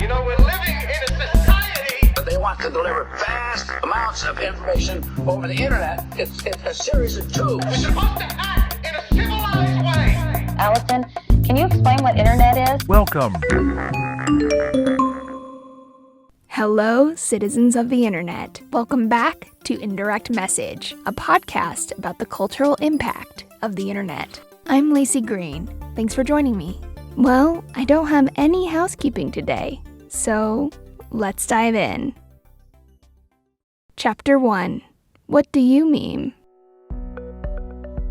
You know, we're living in a society. They want to deliver vast amounts of information over the internet. It's a series of tubes. We're supposed to act in a civilized way. Allison, can you explain what internet is? Welcome. Hello, citizens of the internet. Welcome back to Indirect Message, a podcast about the cultural impact of the internet. I'm Laci Green. Thanks for joining me. Well, I don't have any housekeeping today, so let's dive in. Chapter 1. What do you meme?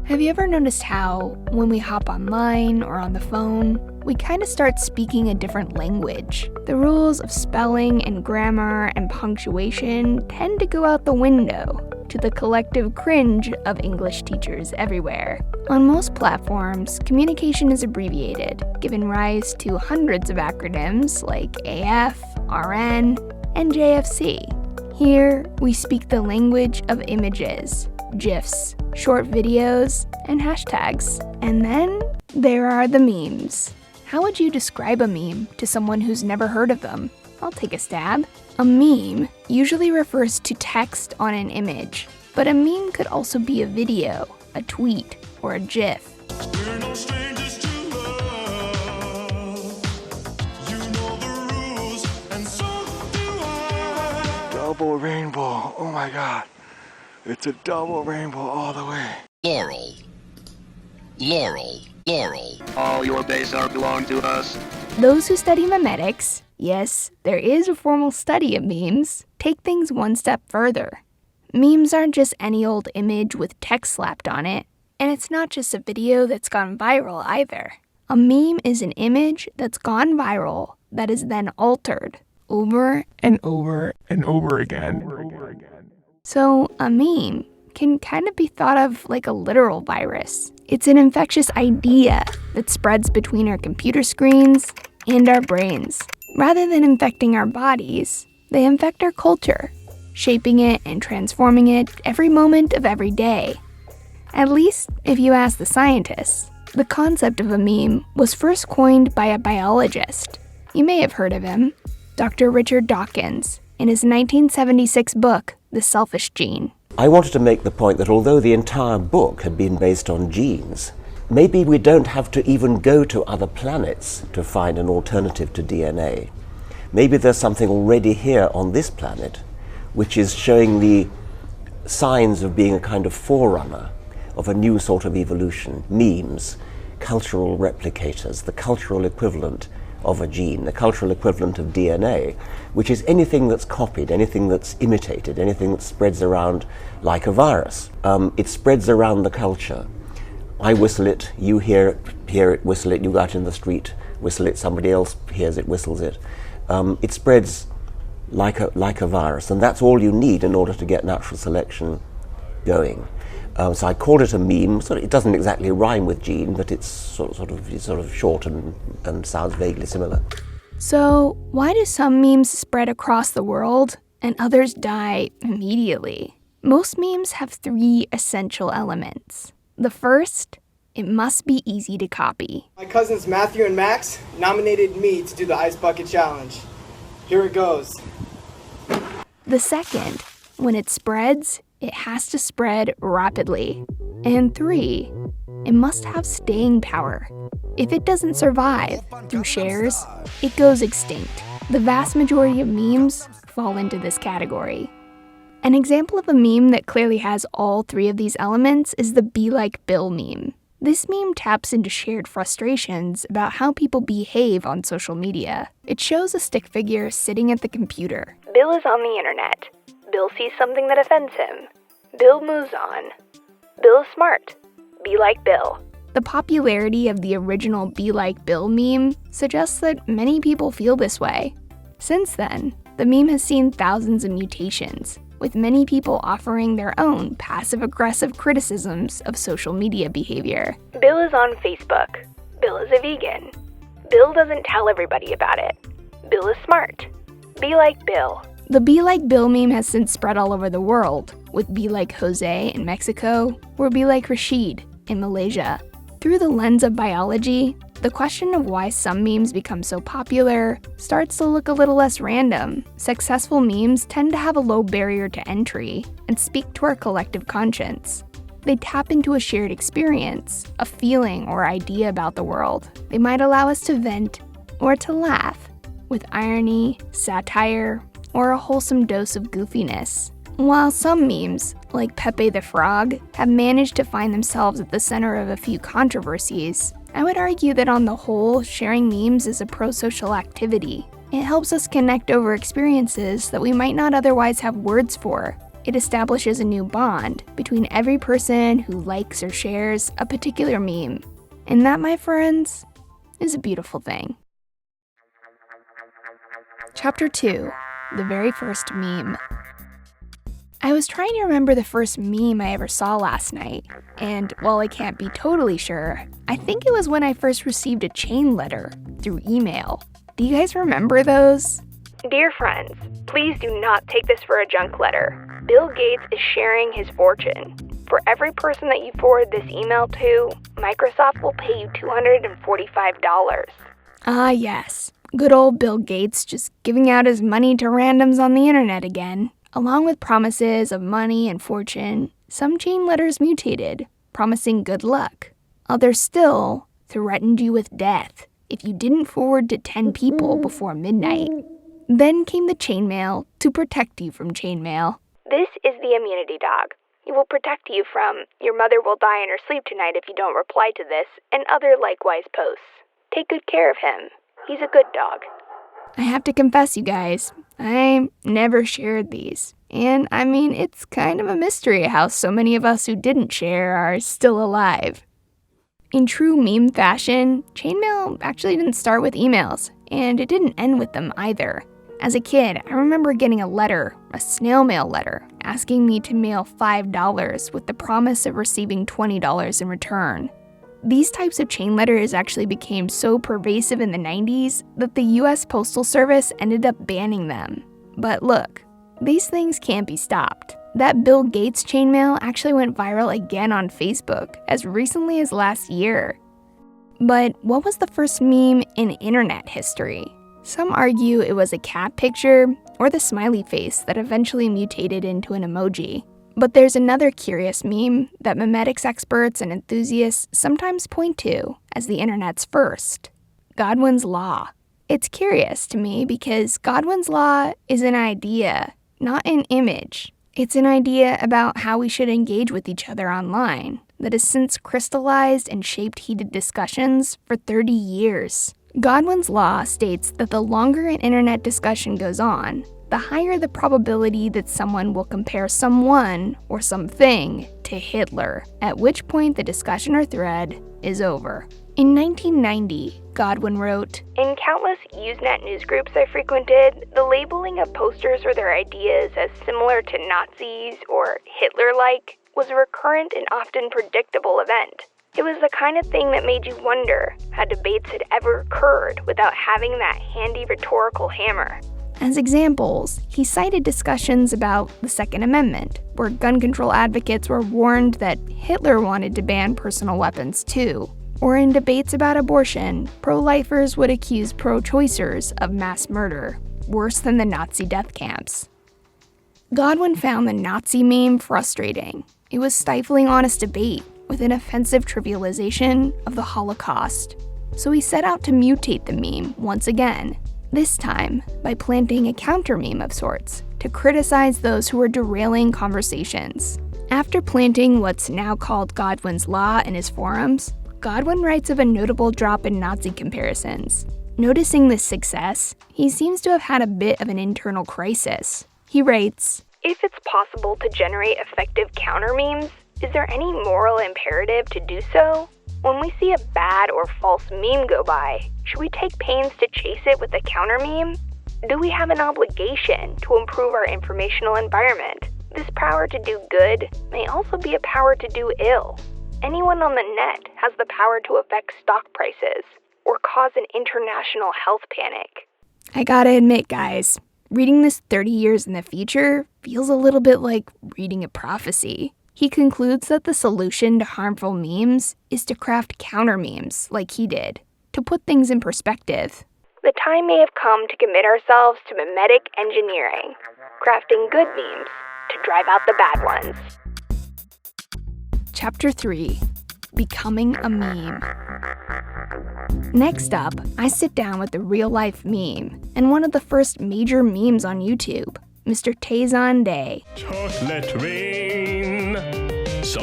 Have you ever noticed how, when we hop online or on the phone, we kind of start speaking a different language? The rules of spelling and grammar and punctuation tend to go out the window, to the collective cringe of English teachers everywhere. On most platforms, communication is abbreviated, giving rise to hundreds of acronyms like AF, RN, and JFC. Here, we speak the language of images, GIFs, short videos, and hashtags. And then there are the memes. How would you describe a meme to someone who's never heard of them? I'll take a stab. A meme usually refers to text on an image, but a meme could also be a video, a tweet, or a GIF. We're no strangers to love. You know the rules, and so do I. Double rainbow. Oh my god. It's a double rainbow all the way. Laurel. Laurel. Laurel. All your base are belong to us. Those who study memetics, yes, there is a formal study of memes, take things one step further. Memes aren't just any old image with text slapped on it, and it's not just a video that's gone viral either. A meme is an image that's gone viral that is then altered over And over and over again. So a meme can kind of be thought of like a literal virus. It's an infectious idea that spreads between our computer screens and our brains. Rather than infecting our bodies, they infect our culture, shaping it and transforming it every moment of every day. At least if you ask the scientists. The concept of a meme was first coined by a biologist. You may have heard of him, Dr. Richard Dawkins, in his 1976 book, The Selfish Gene. I wanted to make the point that although the entire book had been based on genes, maybe we don't have to even go to other planets to find an alternative to DNA. Maybe there's something already here on this planet which is showing the signs of being a kind of forerunner of a new sort of evolution. Memes, cultural replicators, the cultural equivalent of a gene, the cultural equivalent of DNA, which is anything that's copied, anything that's imitated, anything that spreads around like a virus. It spreads around the culture. I whistle it, you hear it, whistle it, you go out in the street, whistle it, somebody else hears it, whistles it. It spreads like a virus, and that's all you need in order to get natural selection going. So I called it a meme. It doesn't exactly rhyme with gene, but it's sort of short and sounds vaguely similar. So why do some memes spread across the world and others die immediately? Most memes have 3 essential elements. The first, it must be easy to copy. My cousins Matthew and Max nominated me to do the Ice Bucket Challenge. Here it goes. The second, when it spreads, it has to spread rapidly. And 3, it must have staying power. If it doesn't survive through shares, it goes extinct. The vast majority of memes fall into this category. An example of a meme that clearly has all 3 of these elements is the Be Like Bill meme. This meme taps into shared frustrations about how people behave on social media. It shows a stick figure sitting at the computer. Bill is on the internet. Bill sees something that offends him. Bill moves on. Bill is smart. Be like Bill. The popularity of the original Be Like Bill meme suggests that many people feel this way. Since then, the meme has seen thousands of mutations, with many people offering their own passive-aggressive criticisms of social media behavior. Bill is on Facebook. Bill is a vegan. Bill doesn't tell everybody about it. Bill is smart. Be like Bill. The Be Like Bill meme has since spread all over the world, with Be Like Jose in Mexico, or Be Like Rashid in Malaysia. Through the lens of biology, the question of why some memes become so popular starts to look a little less random. Successful memes tend to have a low barrier to entry and speak to our collective conscience. They tap into a shared experience, a feeling or idea about the world. They might allow us to vent or to laugh with irony, satire, or a wholesome dose of goofiness. While some memes, like Pepe the Frog, have managed to find themselves at the center of a few controversies, I would argue that on the whole, sharing memes is a pro-social activity. It helps us connect over experiences that we might not otherwise have words for. It establishes a new bond between every person who likes or shares a particular meme. And that, my friends, is a beautiful thing. Chapter 2. The very first meme. I was trying to remember the first meme I ever saw last night, and while I can't be totally sure, I think it was when I first received a chain letter through email. Do you guys remember those? Dear friends, please do not take this for a junk letter. Bill Gates is sharing his fortune. For every person that you forward this email to, Microsoft will pay you $245. Ah, yes. Good old Bill Gates just giving out his money to randoms on the internet again. Along with promises of money and fortune, some chain letters mutated, promising good luck. Others still threatened you with death if you didn't forward to 10 people before midnight. Then came the chainmail to protect you from chainmail. This is the immunity dog. It will protect you from "your mother will die in her sleep tonight if you don't reply to this" and other likewise posts. Take good care of him. He's a good dog. I have to confess, you guys, I never shared these. And I mean, it's kind of a mystery how so many of us who didn't share are still alive. In true meme fashion, chainmail actually didn't start with emails, and it didn't end with them either. As a kid, I remember getting a letter, a snail mail letter, asking me to mail $5 with the promise of receiving $20 in return. These types of chain letters actually became so pervasive in the 90s that the US Postal Service ended up banning them. But look, these things can't be stopped. That Bill Gates chainmail actually went viral again on Facebook as recently as last year. But what was the first meme in internet history? Some argue it was a cat picture or the smiley face that eventually mutated into an emoji. But there's another curious meme that memetics experts and enthusiasts sometimes point to as the internet's first: Godwin's Law. It's curious to me because Godwin's Law is an idea, not an image. It's an idea about how we should engage with each other online that has since crystallized and shaped heated discussions for 30 years. Godwin's Law states that the longer an internet discussion goes on, the higher the probability that someone will compare someone or something to Hitler, at which point the discussion or thread is over. In 1990, Godwin wrote, "In countless Usenet newsgroups I frequented, the labeling of posters or their ideas as similar to Nazis or Hitler-like was a recurrent and often predictable event. It was the kind of thing that made you wonder how debates had ever occurred without having that handy rhetorical hammer." As examples, he cited discussions about the Second Amendment, where gun control advocates were warned that Hitler wanted to ban personal weapons too. Or in debates about abortion, pro-lifers would accuse pro-choicers of mass murder, worse than the Nazi death camps. Godwin found the Nazi meme frustrating. It was stifling honest debate with an offensive trivialization of the Holocaust. So he set out to mutate the meme once again, this time by planting a counter meme of sorts to criticize those who were derailing conversations. After planting what's now called Godwin's Law in his forums, Godwin writes of a notable drop in Nazi comparisons. Noticing this success, he seems to have had a bit of an internal crisis. He writes, "If it's possible to generate effective counter memes, is there any moral imperative to do so? When we see a bad or false meme go by, should we take pains to chase it with a counter meme? Do we have an obligation to improve our informational environment? This power to do good may also be a power to do ill. Anyone on the net has the power to affect stock prices or cause an international health panic." I gotta admit, guys, reading this 30 years in the future feels a little bit like reading a prophecy. He concludes that the solution to harmful memes is to craft counter memes like he did. To put things in perspective, the time may have come to commit ourselves to mimetic engineering, crafting good memes to drive out the bad ones. Chapter 3: Becoming a Meme. Next up, I sit down with the real-life meme and one of the first major memes on YouTube, Mr. Tay Zonday. Chocolate rain.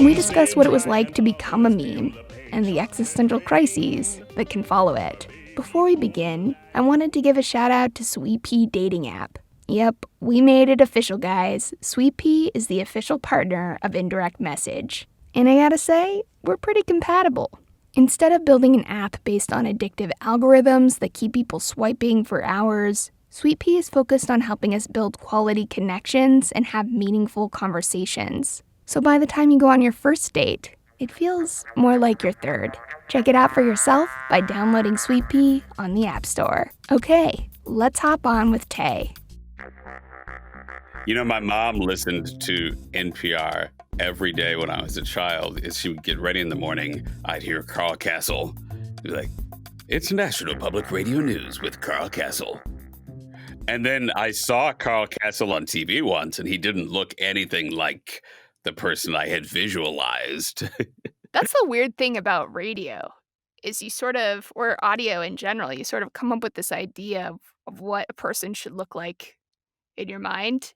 We discuss what it was like to become a meme and the existential crises that can follow it. Before we begin, I wanted to give a shout out to Sweet Pea dating app. Yep, we made it official, guys. Sweet Pea is the official partner of Indirect Message. And I gotta say, we're pretty compatible. Instead of building an app based on addictive algorithms that keep people swiping for hours, Sweet Pea is focused on helping us build quality connections and have meaningful conversations. So by the time you go on your first date, it feels more like your third. Check it out for yourself by downloading Sweet Pea on the App Store. Okay, let's hop on with Tay. You know, my mom listened to NPR every day when I was a child. As she would get ready in the morning, I'd hear Carl Castle. Be like, it's National Public Radio News with Carl Castle. And then I saw Carl Castle on TV once, and he didn't look anything like the person I had visualized. That's the weird thing about radio, is you sort of, or audio in general, you sort of come up with this idea of what a person should look like in your mind.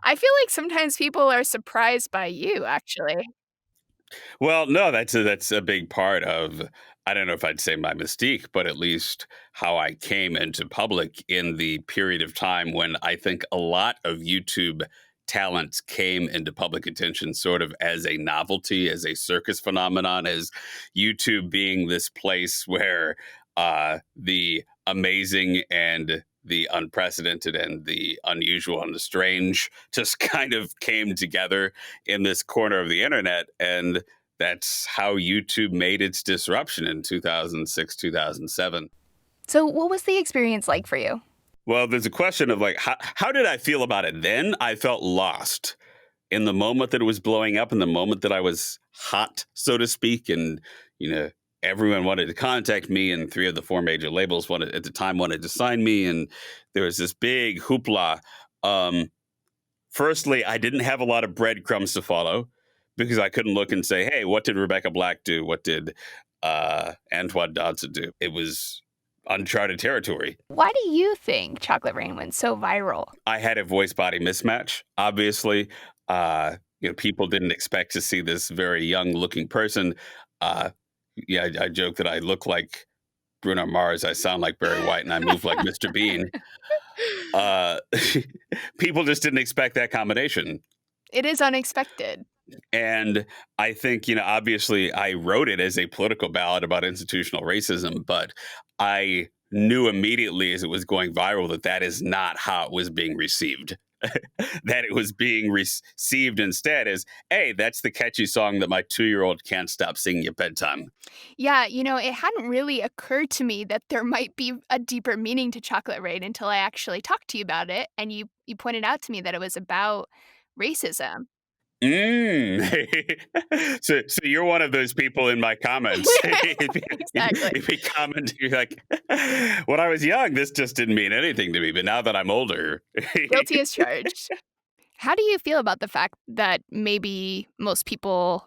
I feel like sometimes people are surprised by you, actually. Well, no, that's a big part of, I don't know if I'd say my mystique, but at least how I came into public in the period of time when I think a lot of YouTube talents came into public attention sort of as a novelty, as a circus phenomenon, as YouTube being this place where the amazing and the unprecedented and the unusual and the strange just kind of came together in this corner of the internet. And that's how YouTube made its disruption in 2006, 2007. So what was the experience like for you? Well, there's a question of like, how did I feel about it then? I felt lost in the moment that it was blowing up, in the moment that I was hot, so to speak. And, you know, everyone wanted to contact me, and 3 of the 4 major labels wanted to sign me. And there was this big hoopla. Firstly, I didn't have a lot of breadcrumbs to follow because I couldn't look and say, hey, what did Rebecca Black do? What did Antoine Dodson do? It was uncharted territory. Why do you think Chocolate Rain went so viral? I had a voice-body mismatch, obviously. People didn't expect to see this very young-looking person. I joke that I look like Bruno Mars, I sound like Barry White, and I move like Mr. Bean. People just didn't expect that combination. It is unexpected. And I think, obviously I wrote it as a political ballad about institutional racism, but I knew immediately as it was going viral that is not how it was being received. That it was being received instead as, hey, that's the catchy song that my 2-year-old can't stop singing at bedtime. Yeah, it hadn't really occurred to me that there might be a deeper meaning to Chocolate Rain until I actually talked to you about it, and you pointed out to me that it was about racism. So you're one of those people in my comments. Exactly. If you comment, you're like, when I was young, this just didn't mean anything to me, but now that I'm older. Guilty as charged. How do you feel about the fact that maybe most people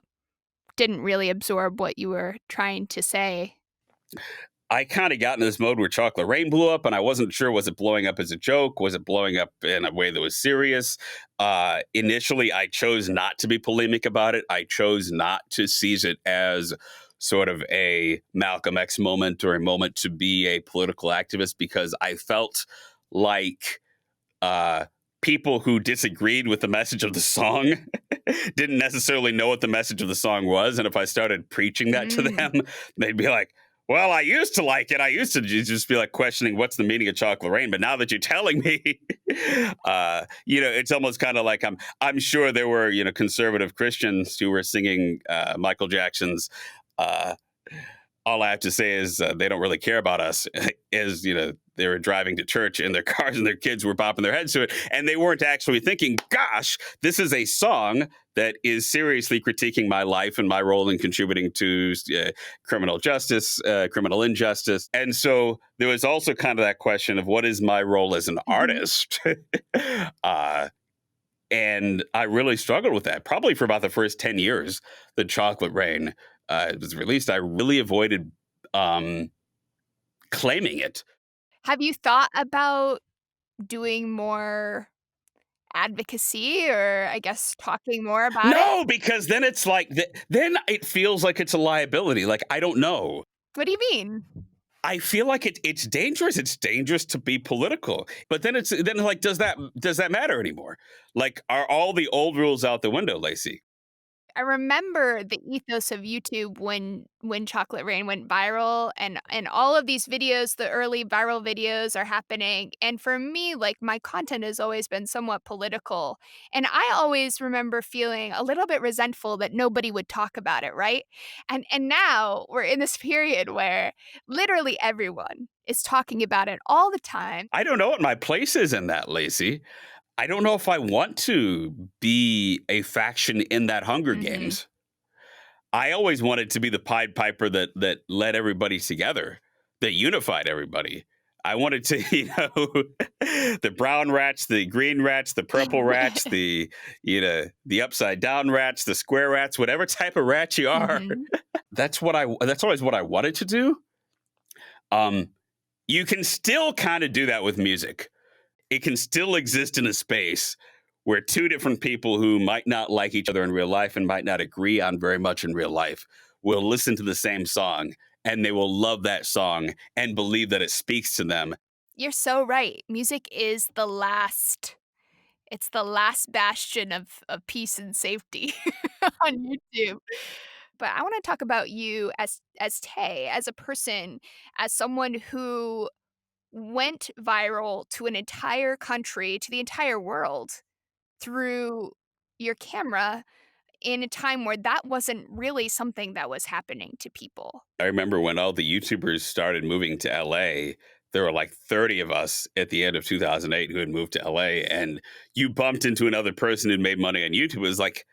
didn't really absorb what you were trying to say? I kind of got in this mode where Chocolate Rain blew up, and I wasn't sure, was it blowing up as a joke? Was it blowing up in a way that was serious? Initially, I chose not to be polemic about it. I chose not to seize it as sort of a Malcolm X moment or a moment to be a political activist, because I felt like people who disagreed with the message of the song didn't necessarily know what the message of the song was. And if I started preaching that to them, they'd be like, well, I used to like it. I used to just be like questioning what's the meaning of Chocolate Rain. But now that you're telling me, it's almost kind of like I'm sure there were, conservative Christians who were singing Michael Jackson's all I have to say is they don't really care about us. As they were driving to church in their cars and their kids were bopping their heads to it, and they weren't actually thinking, "Gosh, this is a song that is seriously critiquing my life and my role in contributing to criminal justice, criminal injustice." And so there was also kind of that question of what is my role as an artist. And I really struggled with that. Probably for about the first 10 years that Chocolate Rain was released, I really avoided claiming it. Have you thought about doing more advocacy or I guess talking more about it? No, because then it's like, then it feels like it's a liability. Like, I don't know. What do you mean? I feel like it's dangerous. It's dangerous to be political. But then like, does that matter anymore? Like, are all the old rules out the window, Laci? I remember the ethos of YouTube when Chocolate Rain went viral and all of these videos, the early viral videos are happening. And for me, like my content has always been somewhat political. And I always remember feeling a little bit resentful that nobody would talk about it, right? And now we're in this period where literally everyone is talking about it all the time. I don't know what my place is in that, Laci. I don't know if I want to be a faction in that Hunger Games. I always wanted to be the Pied Piper that led everybody together, that unified everybody. I wanted to, the brown rats, the green rats, the purple rats, the upside down rats, the square rats, whatever type of rat you are. That's always what I wanted to do. You can still kind of do that with music. It can still exist in a space where two different people who might not like each other in real life and might not agree on very much in real life will listen to the same song and they will love that song and believe that it speaks to them. You're so right. Music is the last bastion of peace and safety on YouTube. But I want to talk about you as Tay, as a person, as someone who went viral to an entire country, to the entire world through your camera in a time where that wasn't really something that was happening to people. I remember when all the YouTubers started moving to LA, there were like 30 of us at the end of 2008 who had moved to LA, and you bumped into another person who'd made money on YouTube. It was like,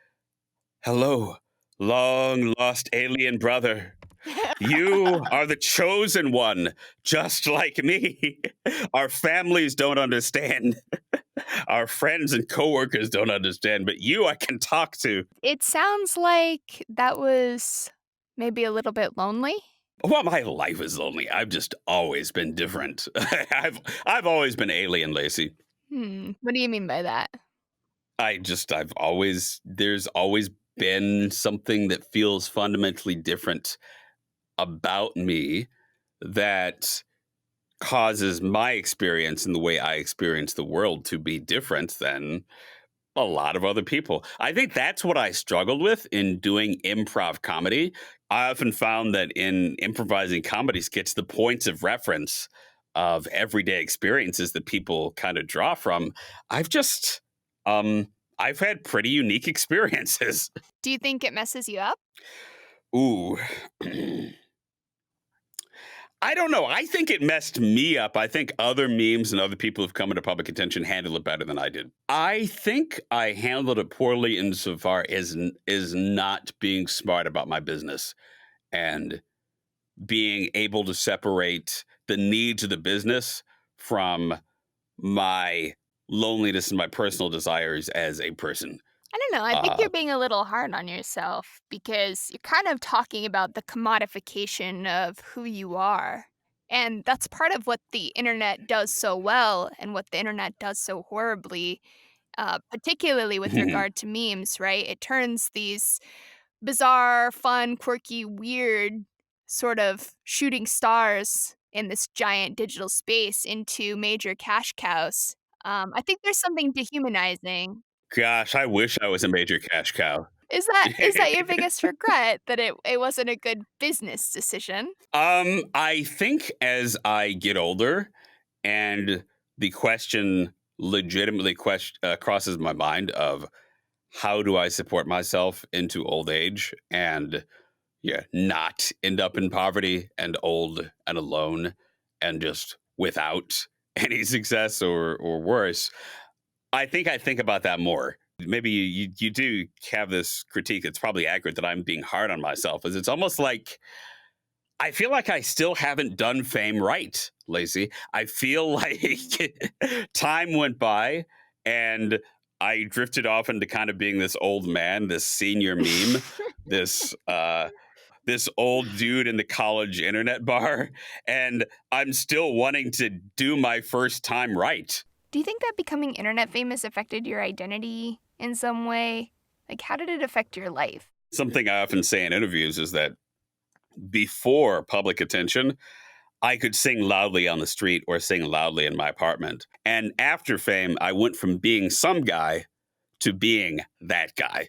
"Hello, long lost alien brother. You are the chosen one, just like me. Our families don't understand. Our friends and coworkers don't understand, but you I can talk to." It sounds like that was maybe a little bit lonely. Well, my life is lonely. I've just always been different. I've always been alien, Laci. What do you mean by that? There's always been something that feels fundamentally different about me that causes my experience and the way I experience the world to be different than a lot of other people. I think that's what I struggled with in doing improv comedy. I often found that in improvising comedy skits, the points of reference of everyday experiences that people kind of draw from, I've had pretty unique experiences. Do you think it messes you up? Ooh. I don't know. I think it messed me up. I think other memes and other people who've come into public attention handle it better than I did. I think I handled it poorly insofar as not being smart about my business and being able to separate the needs of the business from my loneliness and my personal desires as a person. I don't know. I think you're being a little hard on yourself because you're kind of talking about the commodification of who you are. And that's part of what the internet does so well and what the internet does so horribly, particularly with regard to memes, right? It turns these bizarre, fun, quirky, weird sort of shooting stars in this giant digital space into major cash cows. I think there's something dehumanizing. Gosh, I wish I was a major cash cow. Is that your biggest regret, that it wasn't a good business decision? I think as I get older and the question legitimately crosses my mind of how do I support myself into old age and not end up in poverty and old and alone and just without any success or worse. I think about that more. Maybe you do have this critique. It's probably accurate that I'm being hard on myself. Is it's almost like I feel like I still haven't done fame right, Laci. I feel like time went by and I drifted off into kind of being this old man, this senior meme, this old dude in the college internet bar, and I'm still wanting to do my first time right. Do you think that becoming internet famous affected your identity in some way? Like, how did it affect your life? Something I often say in interviews is that before public attention, I could sing loudly on the street or sing loudly in my apartment. And after fame, I went from being some guy to being that guy,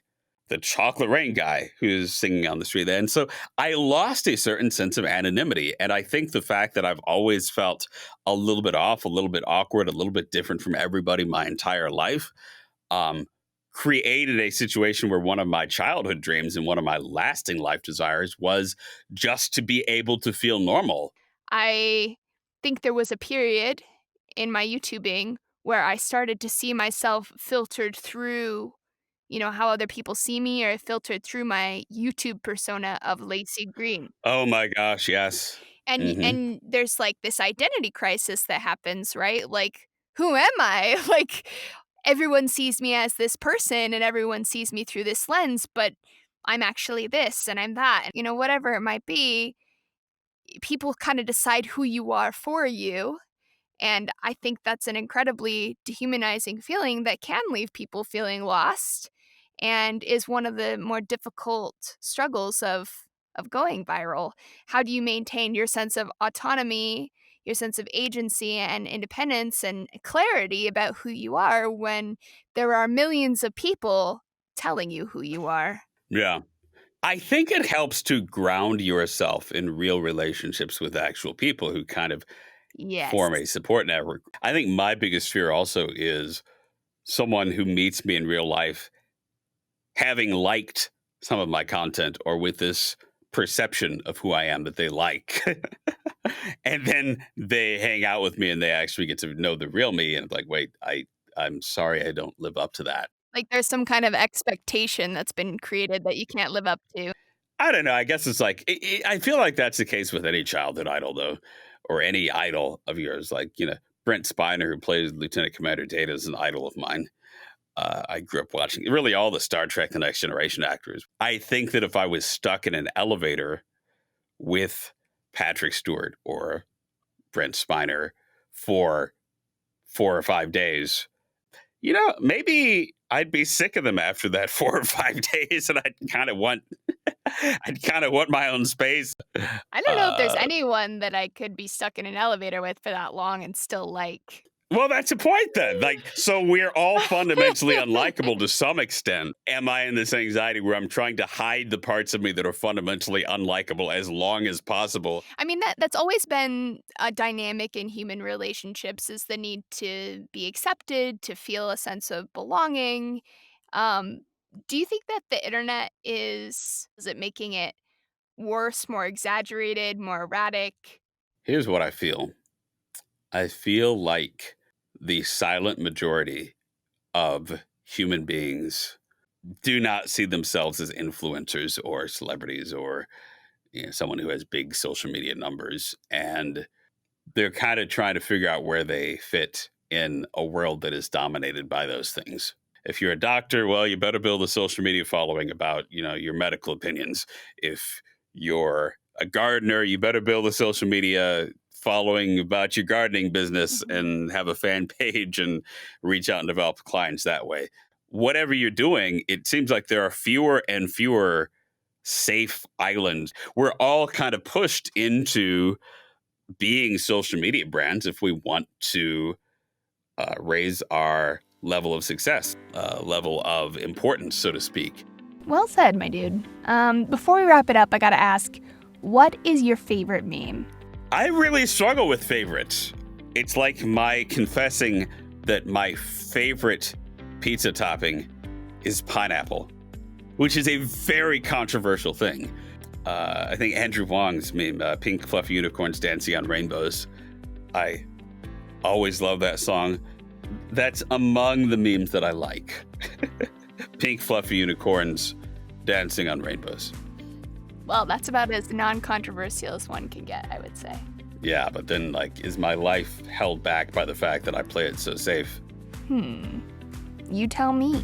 the chocolate rain guy who's singing on the street. And so I lost a certain sense of anonymity. And I think the fact that I've always felt a little bit off, a little bit awkward, a little bit different from everybody my entire life, created a situation where one of my childhood dreams and one of my lasting life desires was just to be able to feel normal. I think there was a period in my YouTubing where I started to see myself filtered through, how other people see me, or filtered through my YouTube persona of Laci Green. Oh my gosh, yes. And there's like this identity crisis that happens, right? Like, who am I? Like, everyone sees me as this person and everyone sees me through this lens, but I'm actually this and I'm that. And, whatever it might be, people kind of decide who you are for you. And I think that's an incredibly dehumanizing feeling that can leave people feeling lost and is one of the more difficult struggles of going viral. How do you maintain your sense of autonomy, your sense of agency and independence and clarity about who you are when there are millions of people telling you who you are? Yeah. I think it helps to ground yourself in real relationships with actual people who kind of form a support network. I think my biggest fear also is someone who meets me in real life having liked some of my content or with this perception of who I am that they like. And then they hang out with me and they actually get to know the real me. And it's like, wait, I'm sorry, I don't live up to that. Like there's some kind of expectation that's been created that you can't live up to. I don't know. I guess it's like, I feel like that's the case with any childhood idol, though, or any idol of yours. Like, Brent Spiner, who plays Lieutenant Commander Data, is an idol of mine. I grew up watching really all the Star Trek The Next Generation actors. I think that if I was stuck in an elevator with Patrick Stewart or Brent Spiner for 4 or 5 days, maybe I'd be sick of them after that 4 or 5 days, and I'd kind of want my own space. I don't know if there's anyone that I could be stuck in an elevator with for that long and still like. Well, that's the point then. So we're all fundamentally unlikable to some extent. Am I in this anxiety where I'm trying to hide the parts of me that are fundamentally unlikable as long as possible? I mean, that's always been a dynamic in human relationships, is the need to be accepted, to feel a sense of belonging. Do you think that the internet is it making it worse, more exaggerated, more erratic? Here's what I feel. I feel like the silent majority of human beings do not see themselves as influencers or celebrities or someone who has big social media numbers. And they're kind of trying to figure out where they fit in a world that is dominated by those things. If you're a doctor, well, you better build a social media following about, your medical opinions. If you're a gardener, you better build a social media following about your gardening business and have a fan page and reach out and develop clients that way. Whatever you're doing, it seems like there are fewer and fewer safe islands. We're all kind of pushed into being social media brands if we want to raise our level of success, level of importance, so to speak. Well said, my dude. Before we wrap it up, I gotta ask, what is your favorite meme? I really struggle with favorites. It's like my confessing that my favorite pizza topping is pineapple, which is a very controversial thing. I think Andrew Wong's meme, Pink Fluffy Unicorns Dancing on Rainbows. I always love that song. That's among the memes that I like. Pink Fluffy Unicorns Dancing on Rainbows. Well, that's about as non-controversial as one can get, I would say. Yeah, but then, like, is my life held back by the fact that I play it so safe? You tell me.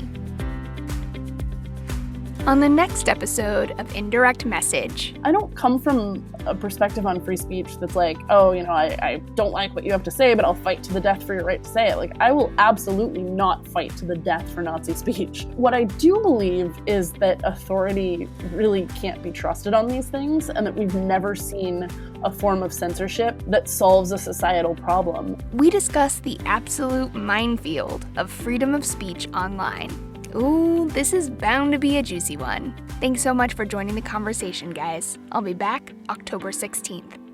On the next episode of Indirect Message. I don't come from a perspective on free speech that's like, oh, you know, I don't like what you have to say, but I'll fight to the death for your right to say it. Like, I will absolutely not fight to the death for Nazi speech. What I do believe is that authority really can't be trusted on these things, and that we've never seen a form of censorship that solves a societal problem. We discuss the absolute minefield of freedom of speech online. Ooh, this is bound to be a juicy one. Thanks so much for joining the conversation, guys. I'll be back October 16th.